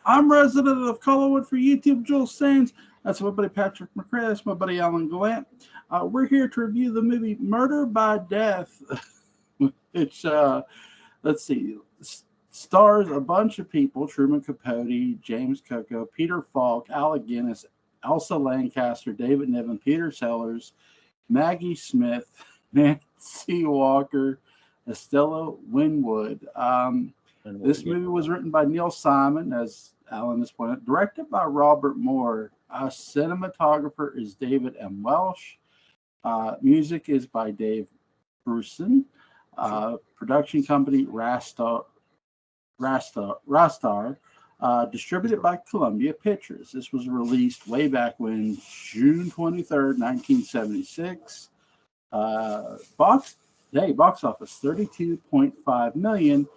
I'm resident of Collinwood for YouTube, Joel Sains. That's my buddy Patrick McCray. That's my buddy Alan Gallant. We're here to review the movie Murder by Death. It's, let's see, stars a bunch of people: Truman Capote, James Coco, Peter Falk, Alec Guinness, Elsa Lancaster, David Niven, Peter Sellers, Maggie Smith, Nancy Walker, Estella Winwood. This movie was written by Neil Simon, as Alan has pointed out, directed by Robert Moore. Cinematographer is David M. Welsh. Music is by Dave Bruson. Production company Rastar. Distributed by Columbia Pictures. This was released way back when, June 23rd, 1976. Box office $32.5 million.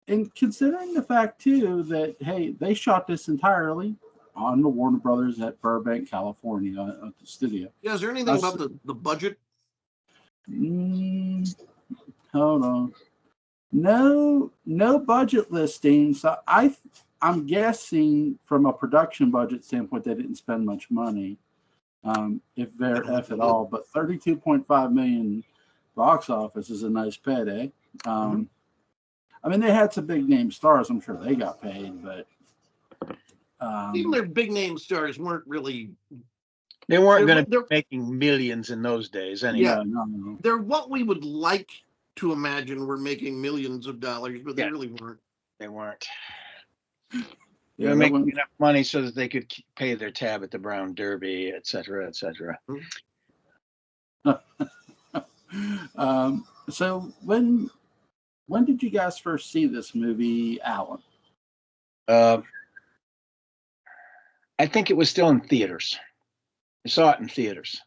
And considering the fact, too, that, hey, they shot this entirely on the Warner Brothers at Burbank, California, at the studio. Yeah, is there anything about the budget? Hold on. No budget listings. I'm guessing from a production budget standpoint, they didn't spend much money, if at all. But $32.5 million box office is a nice payday. I mean, they had some big name stars. I'm sure they got paid, but even their big name stars weren't really. They weren't going to be making millions in those days, anyway. Yeah, no. They're what we would like to imagine were making millions of dollars, but they really weren't. They weren't. They were making enough money so that they could pay their tab at the Brown Derby, et cetera, et cetera. So when did you guys first see this movie, Alan? I think it was still in theaters. I saw it in theaters.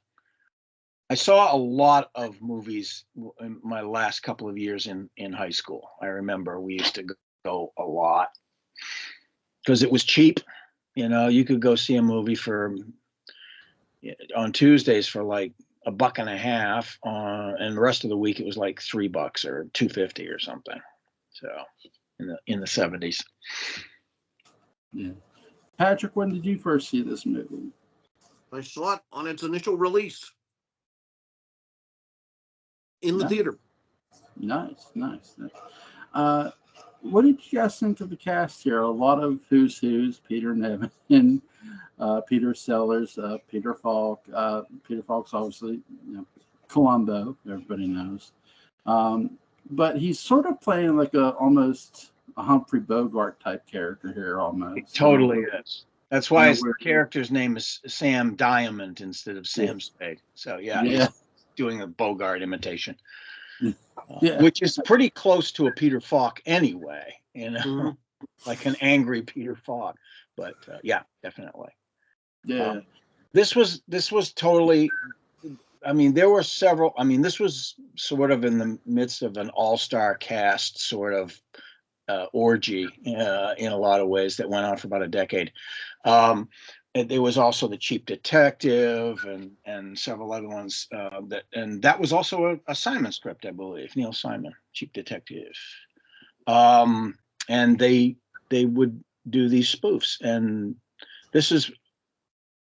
I saw a lot of movies in my last couple of years in high school. I remember we used to go a lot because it was cheap. You know, you could go see a movie on Tuesdays for like $1.50, and the rest of the week it was like $3 or $2.50 or something. So in the 70s. Yeah. Patrick, when did you first see this movie? I saw it on its initial release in the theater. Nice. What did you guys think of the cast here? A lot of who's: Peter Niven, Peter Sellers, Peter Falk. Peter Falk's obviously, Columbo, everybody knows. But he's sort of playing like almost a Humphrey Bogart type character here, almost. It totally is. That's why his character's name is Sam Diamond instead of Sam Spade. So he's doing a Bogart imitation, which is pretty close to a Peter Falk anyway. Like an angry Peter Falk. But definitely. Yeah. This was totally. I mean, there were several. I mean, this was sort of in the midst of an all-star cast sort of orgy in a lot of ways that went on for about a decade. There was also The Cheap Detective and several other ones that was also a Simon script, I believe. Neil Simon, Cheap Detective. And they would do these spoofs, and this is,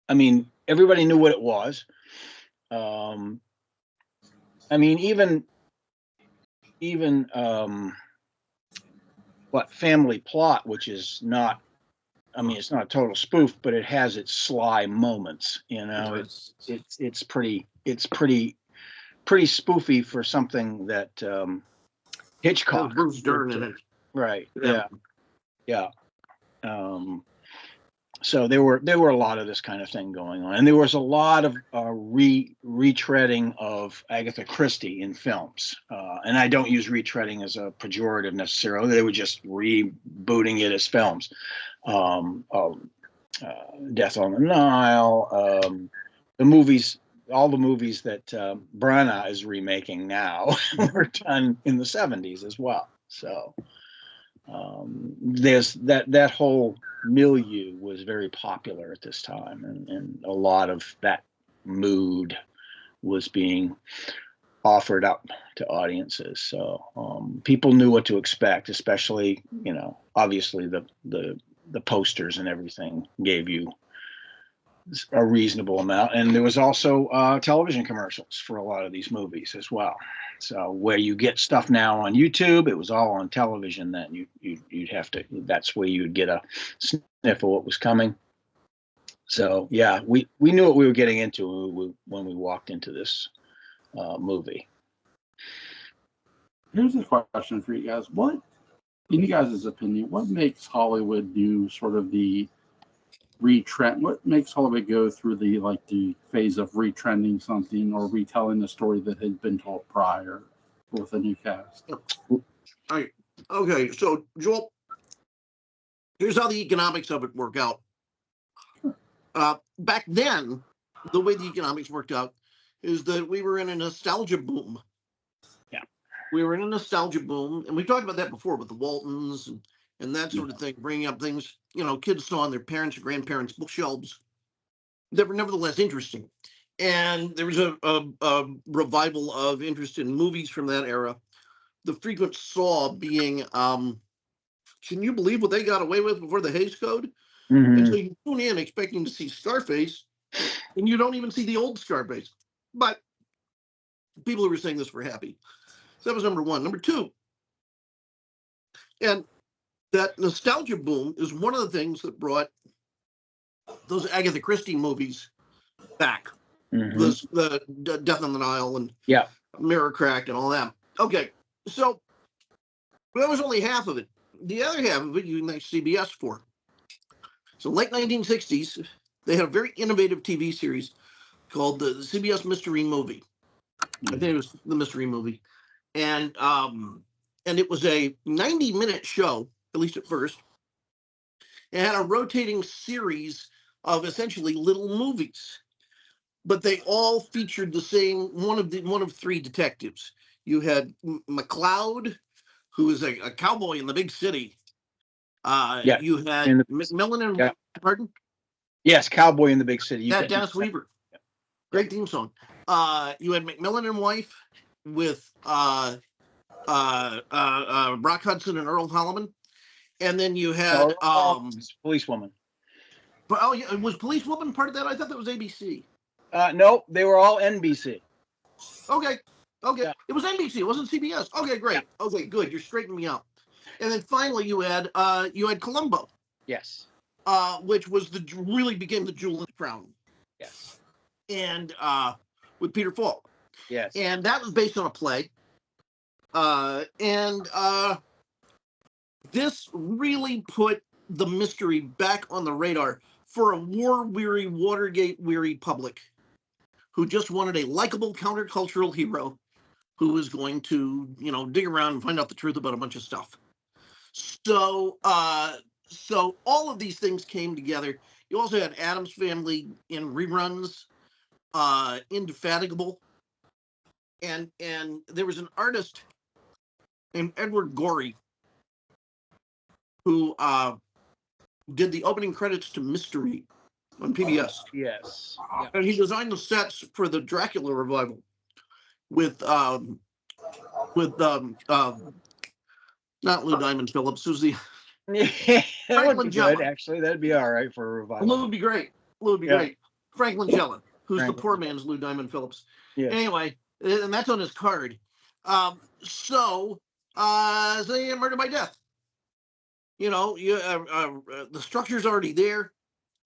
I mean, everybody knew what it was. I mean, even Family Plot, which is not, I mean, it's not a total spoof, but it has its sly moments. It's pretty spoofy for something that Hitchcock. Bruce Dern in it. Right. Yeah. So there were a lot of this kind of thing going on, and there was a lot of retreading of Agatha Christie in films. And I don't use retreading as a pejorative necessarily. They were just rebooting it as films. Death on the Nile, the movies, all the movies that Branagh is remaking now were done in the 70s as well. So there's that whole milieu was very popular at this time, and a lot of that mood was being offered up to audiences. So people knew what to expect, especially, obviously the the posters and everything gave you a reasonable amount. And there was also television commercials for a lot of these movies as well. So where you get stuff now on YouTube, it was all on television then. You'd have to, that's where you'd get a sniff of what was coming. So yeah, we knew what we were getting into when we walked into this movie. Here's a question for you guys. What, in you guys' opinion, what makes Hollywood do sort of the retrend? What makes Hollywood go through the phase of retrending something or retelling a story that had been told prior with a new cast? All right. Okay, so Joel, here's how the economics of it work out. Back then, the way the economics worked out is that we were in a nostalgia boom. Yeah. We were in a nostalgia boom, and we talked about that before with the Waltons and that sort of thing, bringing up things, kids saw on their parents' or grandparents' bookshelves that were nevertheless interesting. And there was a revival of interest in movies from that era. The frequent saw being, can you believe what they got away with before the Hays Code? Mm-hmm. And so you tune in expecting to see Scarface, and you don't even see the old Scarface. But people who were saying this were happy. So that was number one. Number two, and that nostalgia boom is one of the things that brought those Agatha Christie movies back. Mm-hmm. The Death on the Nile and Mirror Cracked and all that. Okay, so that was only half of it. The other half of it you can thank CBS for. So late 1960s, they had a very innovative TV series called the CBS Mystery Movie. I think it was the Mystery Movie. And it was a 90-minute show, at least at first. It had a rotating series of essentially little movies, but they all featured the same one of three detectives. You had McCloud, who is a cowboy in the big city. You had McMillan and pardon? Yes, Cowboy in the Big City. Dennis Weaver. Great theme song. You had McMillan and wife with Brock Hudson and Earl Holliman, and then you had Policewoman. But was Policewoman part of that? I thought that was ABC. No, they were all NBC. Okay. Yeah. It was NBC. It wasn't CBS. Okay, great. Yeah. Okay, good. You're straightening me out. And then finally, you had Columbo. Yes. Which was really became the jewel in the crown. Yes. And with Peter Falk. Yes. And that was based on a play. This really put the mystery back on the radar for a war-weary, Watergate-weary public who just wanted a likable countercultural hero who was going to, dig around and find out the truth about a bunch of stuff. So all of these things came together. You also had Addams Family in reruns, Indefatigable, and there was an artist named Edward Gorey who did the opening credits to Mystery on PBS. Yes. Yeah. And he designed the sets for the Dracula revival with not Lou Diamond Phillips, who's the that would be good, actually. That'd be all right for a revival. Lou would be great. Great. Frank Langella, who's the poor man's Lou Diamond Phillips. Yeah. Anyway, and that's on his card. So Murder by Death. The structure's already there.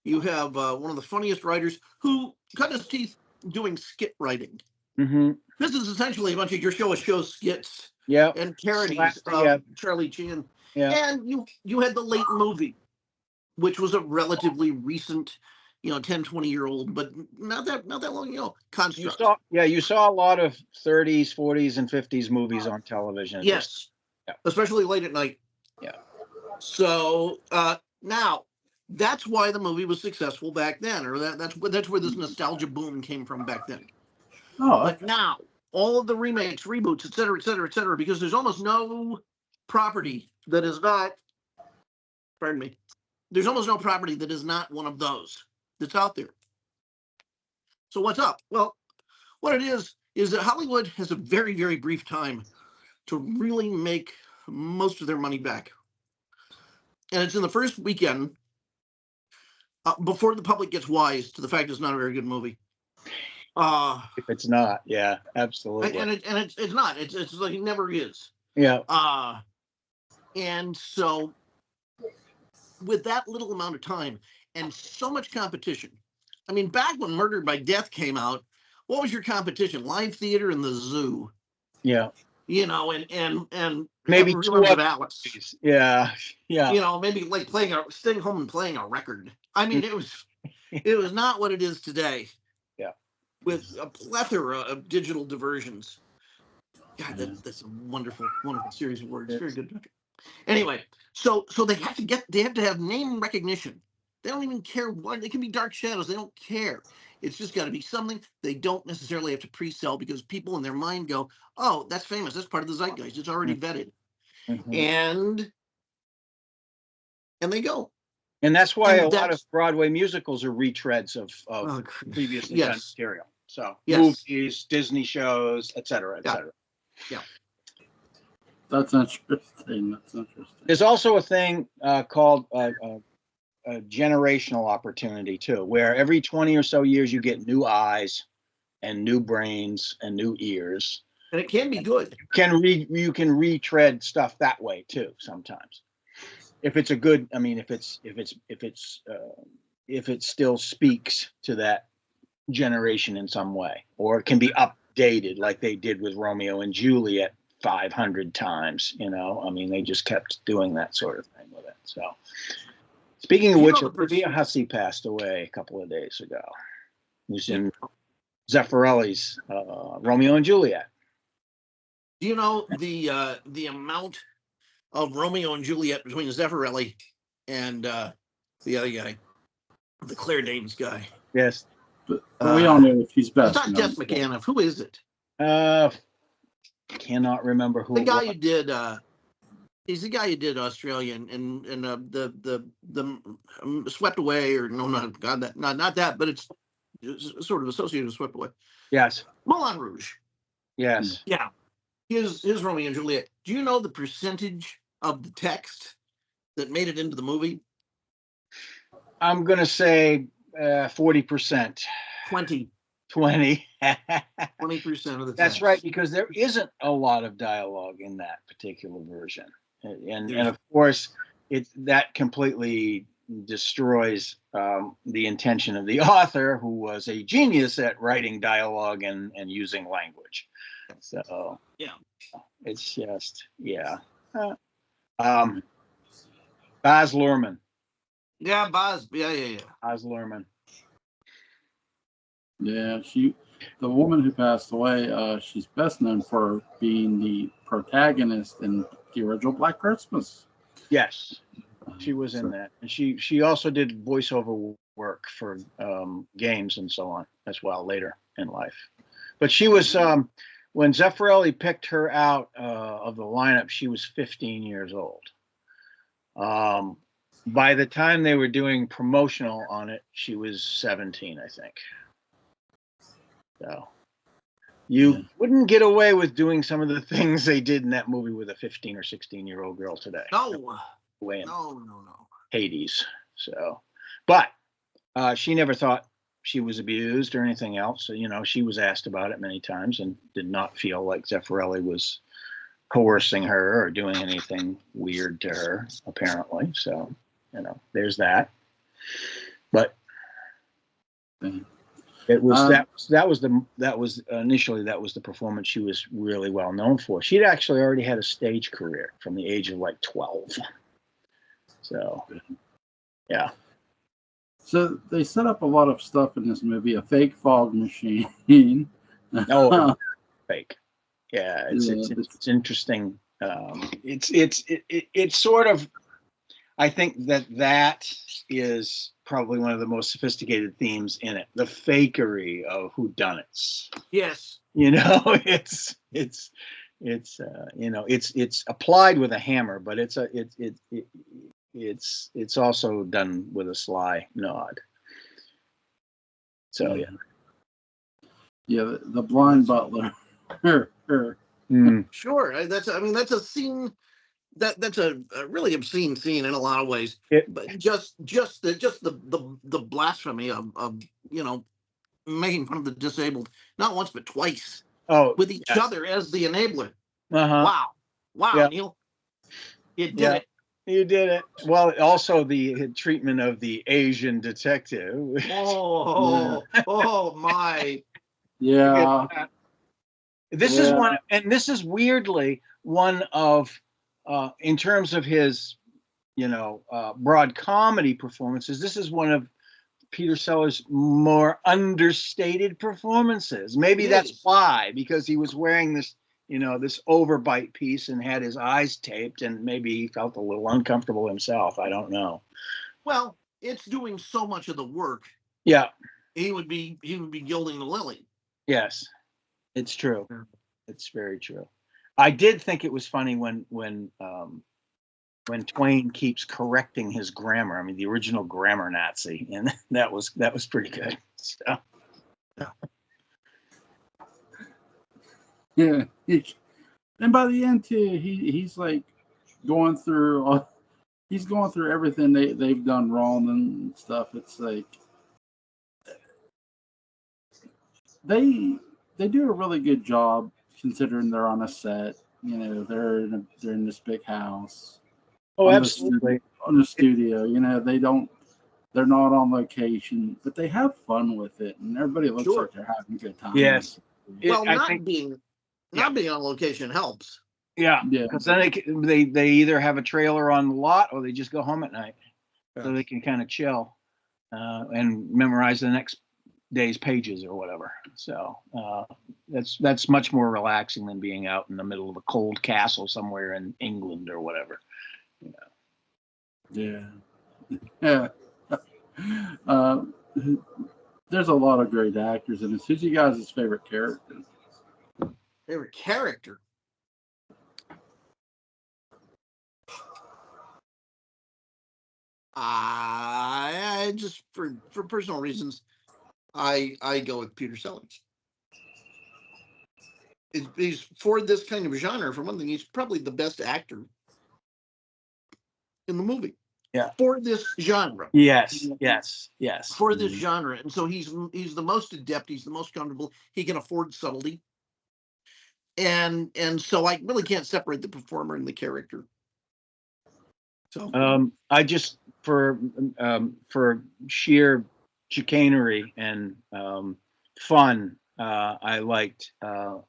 You have one of the funniest writers who cut his teeth doing skit writing. Mm-hmm. This is essentially a bunch of your show skits and parodies of Charlie Chan. Yeah. And you had the late movie, which was a relatively recent, 10, 20-year-old, but not that long, construct. You saw a lot of 30s, 40s, and 50s movies on television. Yes. Yeah. Especially late at night. Yeah. So now that's why the movie was successful back then, or that's where this nostalgia boom came from back then. Oh, but now all of the remakes, reboots, et cetera, because there's almost no property that is not. Pardon me. There's almost no property that is not one of those that's out there. So what's up? Well, what it is that Hollywood has a very, very brief time to really make most of their money back. and it's in the first weekend before the public gets wise to the fact it's not a very good movie. If it's not, yeah, absolutely. And it's not. It's like it never is. Yeah. And so with that little amount of time and so much competition, I mean, back when Murdered by Death came out, what was your competition? Live theater and the zoo. Yeah. You know, and maybe reruns of Alice. Yeah. Yeah. You know, maybe like staying home and playing a record. I mean, it was not what it is today. Yeah. With a plethora of digital diversions. God, that's a wonderful, wonderful series of words. Very good. Anyway, so they have to have name recognition. They don't even care what. It can be Dark Shadows. They don't care. It's just got to be something they don't necessarily have to pre-sell because people in their mind go, "Oh, that's famous. That's part of the zeitgeist. It's already vetted," and they go. And that's why a lot of Broadway musicals are retreads of previously done material. So movies, Disney shows, et cetera, et cetera. Yeah. That's interesting. There's also a thing called a generational opportunity too, where every 20 or so years you get new eyes and new brains and new ears. And it can be good. You can retread stuff that way too sometimes. If it's a good, I mean, if it still speaks to that generation in some way, or it can be updated like they did with Romeo and Juliet 500 times, you know. I mean, they just kept doing that sort of thing with it. So, speaking of which, Olivia Hussey passed away a couple of days ago. Who's in Zeffirelli's Romeo and Juliet. Do you know the amount of Romeo and Juliet between Zeffirelli and the other guy, the Claire Danes guy? Yes, but we all know if he's best. It's not Des McAnuff. Who is it? Cannot remember who. The guy who did. He's the guy who did Australia and the Swept Away, or no, not God, that not that, but it's sort of associated with Swept Away. Yes. Moulin Rouge. Yes. Yeah. His Romeo and Juliet. Do you know the percentage of the text that made it into the movie? I'm gonna say 40%. 20. 20%. 20% of the text. That's right, because there isn't a lot of dialogue in that particular version, and of course that completely destroys the intention of the author, who was a genius at writing dialogue and using language. So yeah, it's just Baz Luhrmann. Yeah, Baz. Yeah. Baz Luhrmann. Yeah, the woman who passed away, she's best known for being the protagonist in the original Black Christmas. Yes, she was in that, and she also did voiceover work for games and so on as well later in life. But she was when Zeffirelli picked her out of the lineup, she was 15 years old. By the time they were doing promotional on it, she was 17, I think. So you wouldn't get away with doing some of the things they did in that movie with a 15 or 16-year-old girl today. No. No. Hades. So, but she never thought she was abused or anything else. So, you know, she was asked about it many times and did not feel like Zeffirelli was coercing her or doing anything weird to her, apparently. So, you know, there's that. But it was that was initially the performance she was really well known for. She'd actually already had a stage career from the age of like 12. So, yeah. So they set up a lot of stuff in this movie. A fake fog machine. No, fake. Yeah, it's interesting. It's sort of. I think that is probably one of the most sophisticated themes in it. The fakery of whodunits. Yes. You know, it's you know, it's applied with a hammer, but it's also done with a sly nod. So yeah, the blind butler. Sure, that's a scene that's a really obscene scene in a lot of ways. But just the blasphemy of making fun of the disabled, not once but twice. With each other as the enabler. Wow, yeah. Neil, you did it. You did it. Well, also the treatment of the Asian detective. Oh my. Yeah. This is one, and this is weirdly one of, in terms of his, broad comedy performances, this is one of Peter Sellers' more understated performances. Maybe that's why, because he was wearing this, this overbite piece and had his eyes taped, and maybe he felt a little uncomfortable himself. I don't know. Well, it's doing so much of the work. Yeah. He would be gilding the lily. Yes, it's true. Yeah. It's very true. I did think it was funny when Twain keeps correcting his grammar. I mean, the original grammar Nazi, and that was pretty good. So. Yeah, and by the end too, he's like going through everything they've done wrong and stuff. It's like they do a really good job considering they're on a set. They're in this big house. Oh, absolutely. On the studio, they're not on location, but they have fun with it, and everybody looks like they're having a good time. Yes. Well, not being on location helps. Yeah. Because then they either have a trailer on the lot or they just go home at night, so they can kind of chill and memorize the next day's pages or whatever. So that's much more relaxing than being out in the middle of a cold castle somewhere in England or whatever. Yeah. There's a lot of great actors in this. Who's you guys' favorite character? Favorite character? I just for personal reasons, I go with Peter Sellers. He's for this kind of genre. For one thing, he's probably the best actor in the movie. Yeah. For this genre. Yes. For this genre, and so he's the most adept. He's the most comfortable. He can afford subtlety, and so I really can't separate the performer and the character. So I just for sheer chicanery and fun, I liked the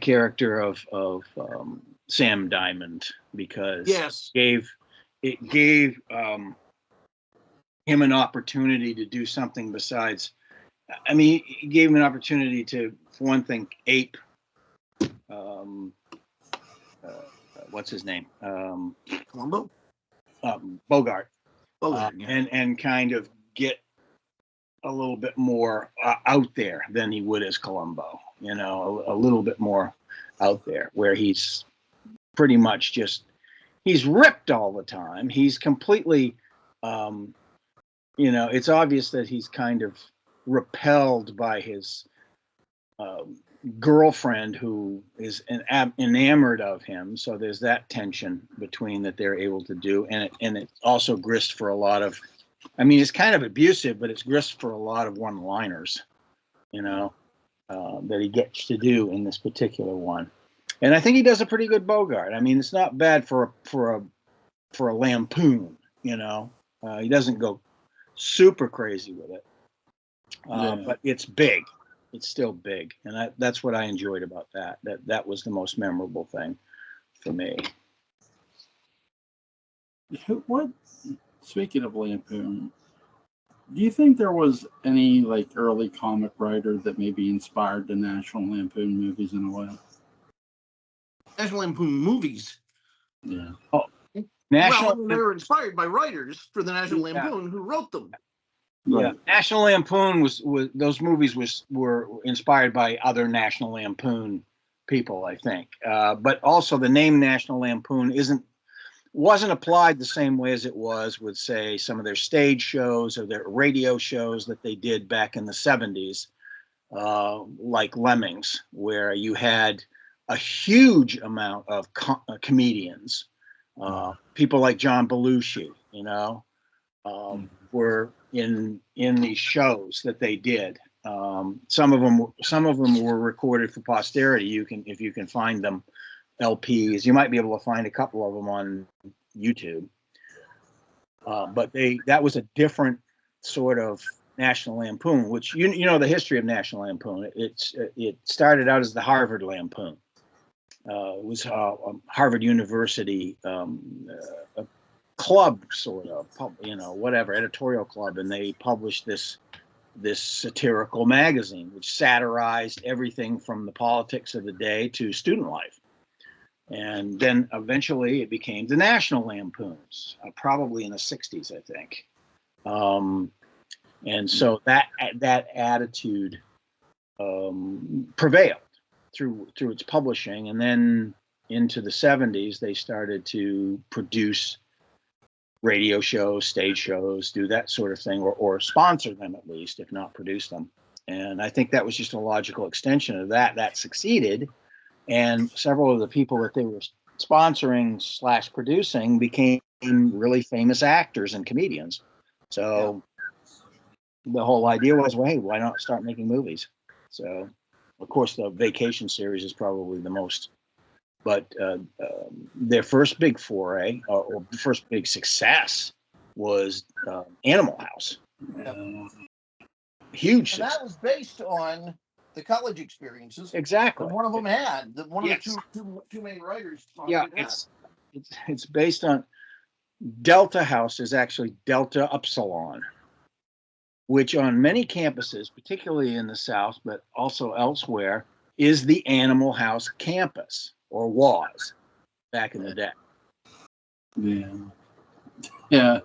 character of Sam Diamond, because it gave him an opportunity to do something besides. I mean, he gave him an opportunity to, for one thing, ape. What's his name? Columbo? Bogart. Bogart, and kind of get a little bit more out there than he would as Columbo. A little bit more out there, where he's pretty much he's ripped all the time. He's completely, it's obvious that he's kind of repelled by his girlfriend, who is enamored of him. So there's that tension between that they're able to do, and it's also grist for a lot of. I mean, it's kind of abusive, but it's grist for a lot of one-liners, that he gets to do in this particular one. And I think he does a pretty good Bogart. I mean, it's not bad for a lampoon. He doesn't go super crazy with it, but it's big. It's still big, and that's what I enjoyed about that. That was the most memorable thing for me. What? Speaking of lampoon, do you think there was any early comic writer that maybe inspired the National Lampoon movies in a way? National Lampoon movies? Yeah. Oh, they were inspired by writers for the National Lampoon who wrote them. Yeah, National Lampoon was those movies were inspired by other National Lampoon people, I think. But also the name National Lampoon wasn't applied the same way as it was with, say, some of their stage shows or their radio shows that they did back in the 70s, like Lemmings, where you had a huge amount of comedians, people like John Belushi, were in these shows that they did. Some of them were recorded for posterity. If you can find them, LPs, you might be able to find a couple of them on YouTube. But that was a different sort of National Lampoon, which you know the history of National Lampoon. It started out as the Harvard Lampoon. It was Harvard University a club, sort of, whatever, editorial club, and they published this satirical magazine which satirized everything from the politics of the day to student life. And then eventually it became the National Lampoons, probably in the 60s, I think. And so that attitude prevailed through its publishing. And then into the 70s, they started to produce radio shows, stage shows, do that sort of thing, or sponsor them at least, if not produce them. And I think that was just a logical extension of that. That succeeded. And several of the people that they were sponsoring / producing became really famous actors and comedians. So the whole idea was, well, hey, why not start making movies? So, of course, the Vacation series is probably the most. But their first big foray, or first big success, was Animal House. Huge. And that was based on the college experiences. Exactly. One of them had one of the two main writers. Yeah, it's based on Delta House is actually Delta Upsilon, which on many campuses, particularly in the South, but also elsewhere, is the Animal House campus, or was back in the day. Yeah.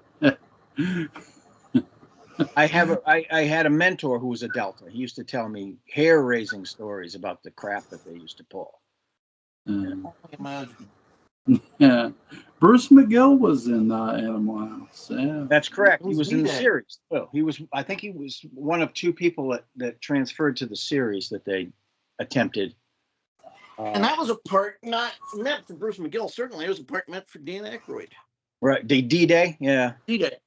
I had a mentor who was a Delta. He used to tell me hair-raising stories about the crap that they used to pull. Yeah. Bruce McGill was in Animal House. Yeah. That's correct. He was in the series. Well, I think he was one of two people that transferred to the series that they attempted. And that was a part not meant for Bruce McGill. Certainly, it was a part meant for Dan Aykroyd. Right. D-Day? Yeah. D-Day.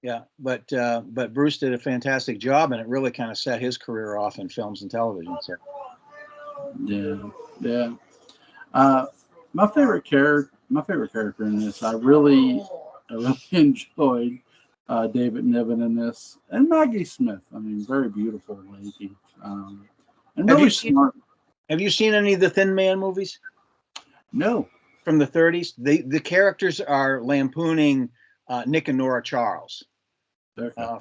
Yeah. But Bruce did a fantastic job, and it really kind of set his career off in films and television. So. Yeah. My favorite character in this, I really enjoyed David Niven in this, and Maggie Smith. I mean, very beautiful lady, and really smart. Have you seen any of the Thin Man movies? No. From the 30s? The characters are lampooning Nick and Nora Charles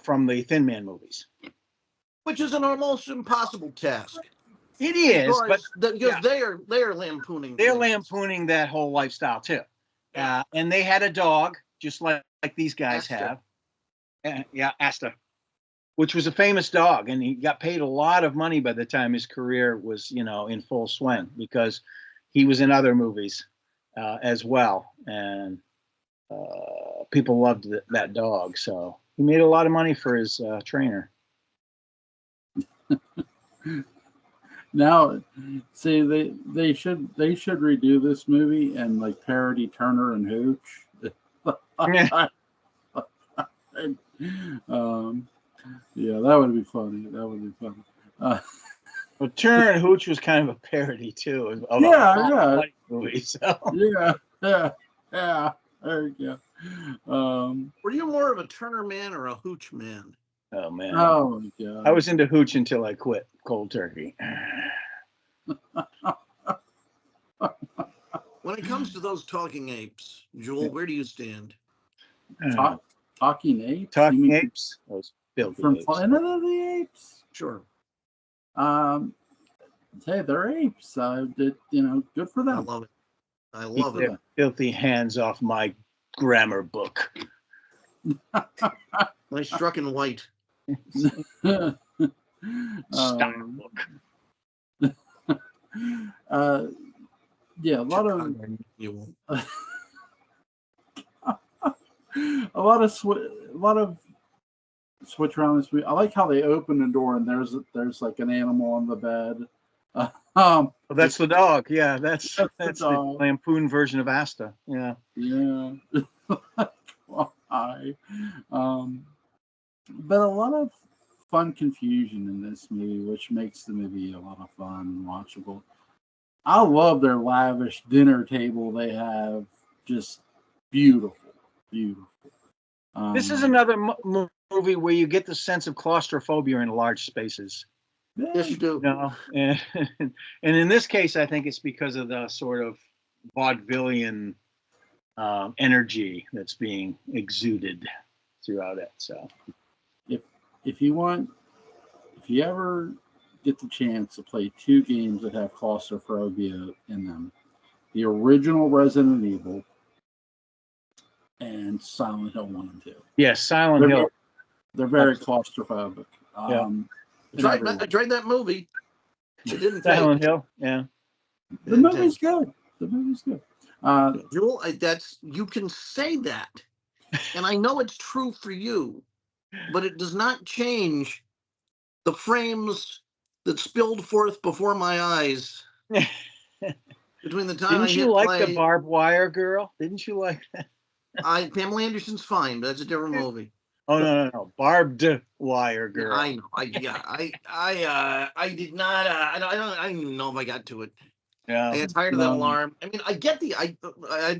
from the Thin Man movies. Which is an almost impossible task. It is, because they are lampooning. They're lampooning that whole lifestyle too. And they had a dog, just like these guys have. Asta. Which was a famous dog, and he got paid a lot of money by the time his career was, in full swing, because he was in other movies as well, and people loved that dog. So he made a lot of money for his trainer. Now, see, they should redo this movie and like parody Turner and Hooch. Yeah, that would be funny. Well, Turner and Hooch was kind of a parody too. Of movie, so. Yeah. There you go. Were you more of a Turner man or a Hooch man? Oh man. Oh my God. I was into Hooch until I quit cold turkey. When it comes to those talking apes, Joel, where do you stand? Talking apes? Talking apes? Those filthy from apes. Planet of the Apes? Sure. Hey, they're apes. Good for them. I love it. Filthy hands off my grammar book. My struck in white. Style book. Yeah, a lot of switch around this movie. I like how they open the door and there's like an animal on the bed. Oh, that's the dog. Yeah, that's the Lampoon version of Asta. Yeah. Yeah. Why? But a lot of fun confusion in this movie, which makes the movie a lot of fun and watchable. I love their lavish dinner table they have. Just beautiful, beautiful. This is another movie where you get the sense of claustrophobia in large spaces. Yes, you do. And in this case, I think it's because of the sort of vaudevillian energy that's being exuded throughout it. So, if you ever get the chance to play two games that have claustrophobia in them, the original Resident Evil and Silent Hill 1 and 2. Yes, Silent Hill. They're very claustrophobic. Yeah. I tried that movie. It didn't Silent Hill. Yeah. The movie's good. The movie's good. Jewel, you can say that, and I know it's true for you, but it does not change the frames that spilled forth before my eyes between the time Didn't you like the barbed wire girl? Didn't you like that? Pamela Anderson's fine, but that's a different movie. Oh no! Barbed wire girl. I know. I did not. I don't even know if I got to it. Yeah. I got tired of that alarm. I mean, I get I'm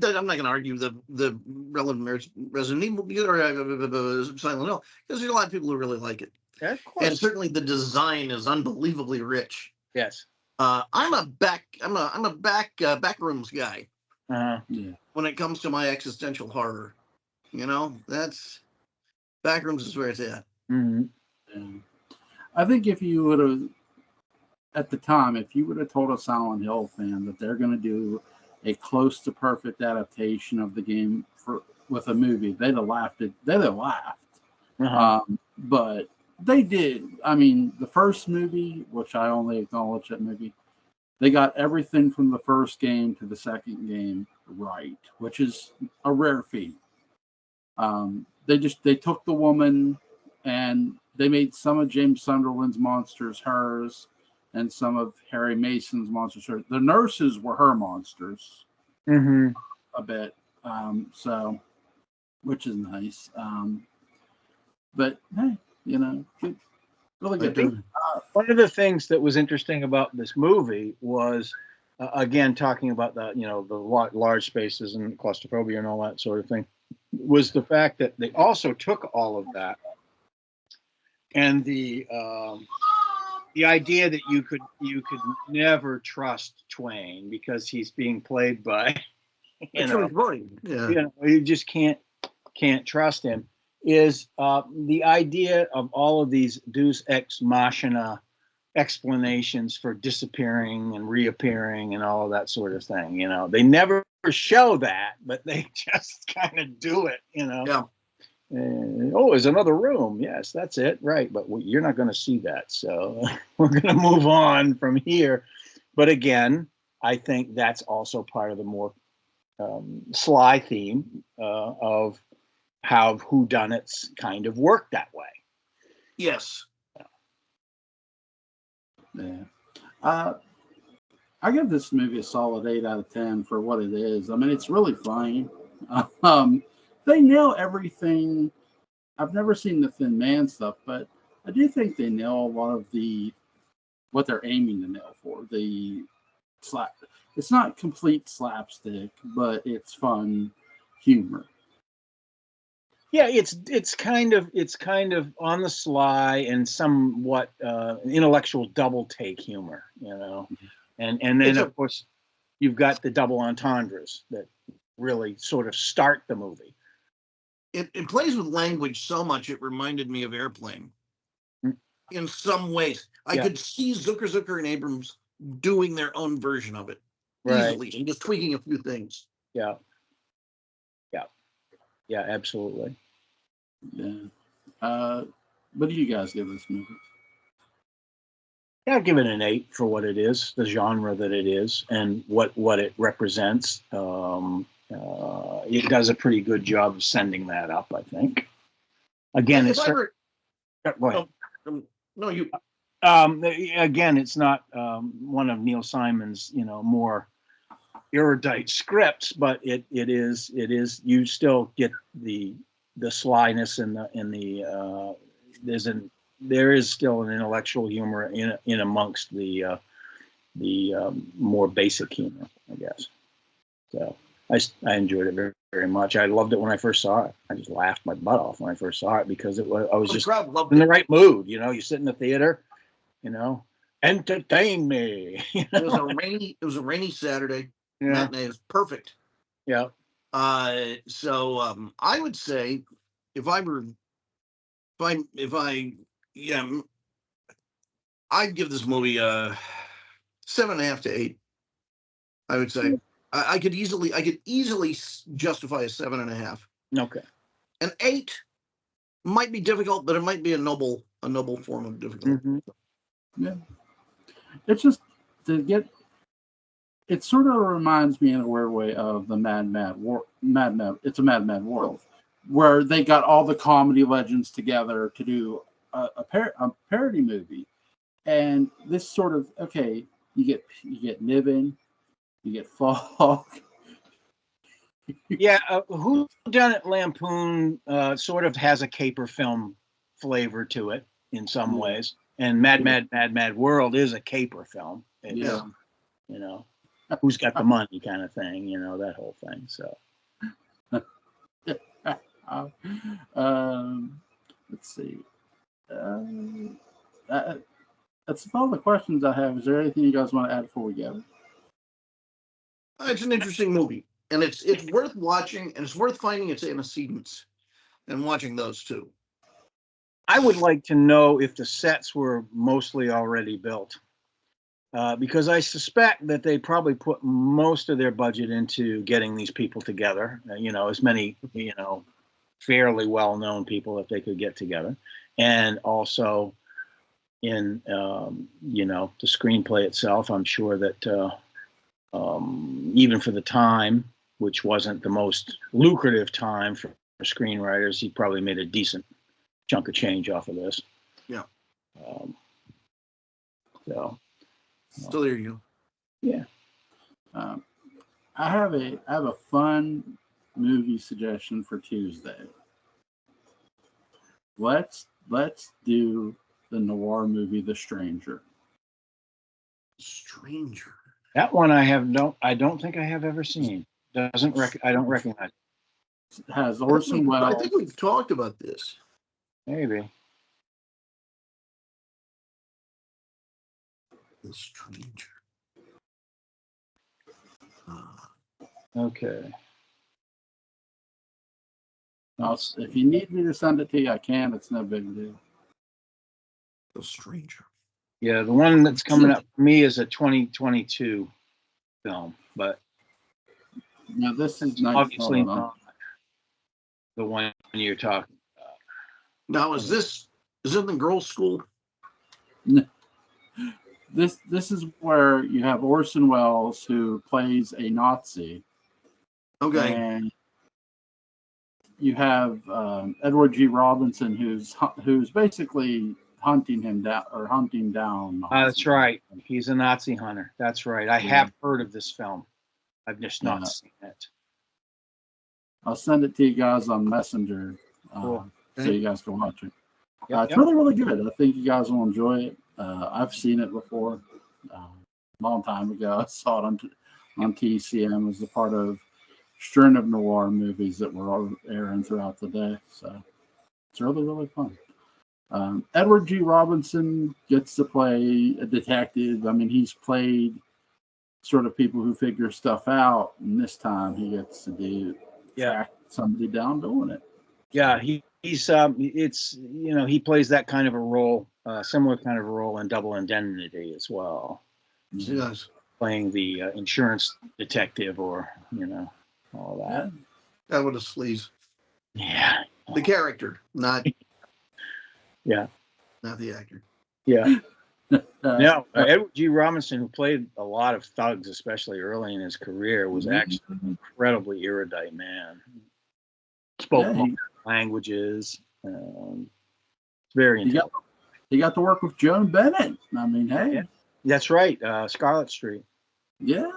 not going to argue the relevant Resident Evil or Silent Hill, because there's a lot of people who really like it. Yeah, of course. And certainly the design is unbelievably rich. Yes. I'm a backrooms guy. Yeah. When it comes to my existential horror, that's backrooms is where it's at. Mm-hmm. Yeah. I think if you would have, at the time, if you would have told a Silent Hill fan that they're going to do a close to perfect adaptation of the game with a movie, they'd have laughed. Uh-huh. But they did. I mean, the first movie, which I only acknowledge that movie, they got everything from the first game to the second game right, which is a rare feat. They took the woman and they made some of James Sunderland's monsters hers and some of Harry Mason's monsters hers. The nurses were her monsters a bit, so which is nice. But hey, good, really good. One of the things that was interesting about this movie was, again, talking about the large spaces and claustrophobia and all that sort of thing, was the fact that they also took all of that and the idea that you could never trust Twain because he's being played by you just can't trust him, is the idea of all of these Deus Ex Machina explanations for disappearing and reappearing and all of that sort of thing. They never show that, but they just kind of do it. Yeah. There's another room. Yes, that's it. Right. But you're not going to see that. So we're going to move on from here. But again, I think that's also part of the more sly theme of how whodunits kind of work that way. Yes. Yeah. I give this movie a solid 8 out of 10 for what it is. I mean, it's really funny. They nail everything. I've never seen the Thin Man stuff, but I do think they nail a lot of what they're aiming to nail for. The slap. It's not complete slapstick, but it's fun humor. Yeah, it's kind of on the sly and somewhat intellectual double take humor, and then of course you've got the double entendres that really sort of start the movie. It plays with language so much it reminded me of Airplane in some ways. I could see Zucker and Abrams doing their own version of it easily and just tweaking a few things. Yeah, absolutely. Yeah. What do you guys give this movie? Yeah, I'll give it an 8 for what it is, the genre that it is, and what it represents. It does a pretty good job of sending that up, I think. Again, Go ahead. No, you. Again, it's not one of Neil Simon's, more erudite scripts, but it is you still get the slyness and the there is still an intellectual humor in amongst the more basic humor, I guess. So I enjoyed it very, very much. I loved it when I first saw it. I just laughed my butt off when I first saw it because I was just in the right mood. You sit in the theater, entertain me. It was a rainy Saturday. Yeah. Matinee is perfect. Yeah. So I would say I'd give this movie 7.5 to 8. I would say I could easily justify a 7.5. Okay. An 8 might be difficult, but it might be a noble form of difficulty. Mm-hmm. Yeah. It's just to get. It sort of reminds me in a weird way of the Mad Mad World, where they got all the comedy legends together to do a parody movie, and this sort of you get Niven, you get Falk. Yeah, Who Done It Lampoon sort of has a caper film flavor to it in some ways, and Mad Mad World is a caper film. It's, who's got the money kind of thing, that whole thing. So, let's see. That's all the questions I have. Is there anything you guys want to add before we go? It's an interesting movie, and it's worth watching, and it's worth finding its antecedents and watching those too. I would like to know if the sets were mostly already built. Because I suspect that they probably put most of their budget into getting these people together, as many, fairly well-known people that they could get together. And also in, the screenplay itself, I'm sure that even for the time, which wasn't the most lucrative time for screenwriters, he probably made a decent chunk of change off of this. Yeah. So there you go. Yeah. I have a fun movie suggestion for Tuesday. Let's do the noir movie The Stranger. Stranger. That one I don't think I have ever seen. I don't recognize it. It has Orson Welles. I think we've talked about this. Maybe. The Stranger. Okay. If you need me to send it to you, I can. It's no big deal. The Stranger. Yeah, the one that's coming up for me is a 2022 film, but now this is obviously not the one you're talking about. Now, is it in the girls' school? No. This is where you have Orson Welles, who plays a Nazi. Okay. And you have Edward G. Robinson, who's basically hunting down. That's right. He's a Nazi hunter. That's right. I have heard of this film. I've just not seen it. I'll send it to you guys on Messenger, Cool. So you guys can watch it. Yep, it's really, really good. I think you guys will enjoy it. I've seen it before, a long time ago. I saw it on TCM as a part of string of noir movies that were all airing throughout the day. So it's really, really fun. Edward G. Robinson gets to play a detective. I mean, he's played sort of people who figure stuff out, and this time he gets to track somebody down doing it. Yeah, he's he plays that kind of a role, similar kind of a role in Double Indemnity as well. He does. Playing the insurance detective, or all that. That with the sleaze. Yeah. The character, not. Yeah. Not the actor. Yeah. No, Edward G. Robinson, who played a lot of thugs, especially early in his career, was actually an incredibly erudite man. Spoke languages. Very intelligent. he got to work with Joan Bennett. I mean, hey. Yeah. That's right. Scarlet Street. Yeah.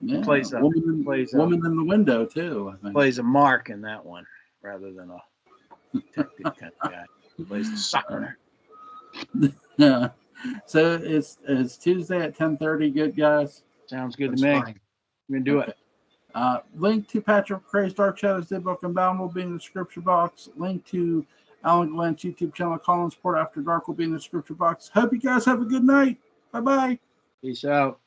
Yeah. Plays a woman in the window, too, I think. Plays a mark in that one rather than a detective kind of guy. He plays the sucker. Yeah. So it's Tuesday at 10:30. Good, guys. Sounds good That's to me. fine. We're going to do it. Link to Patrick McCray's Dark Shadows Dead Book and Bound will be in the description box. Link to Alan Gallant's YouTube channel, Collins Port After Dark, will be in the description box. Hope you guys have a good night. Bye-bye. Peace out.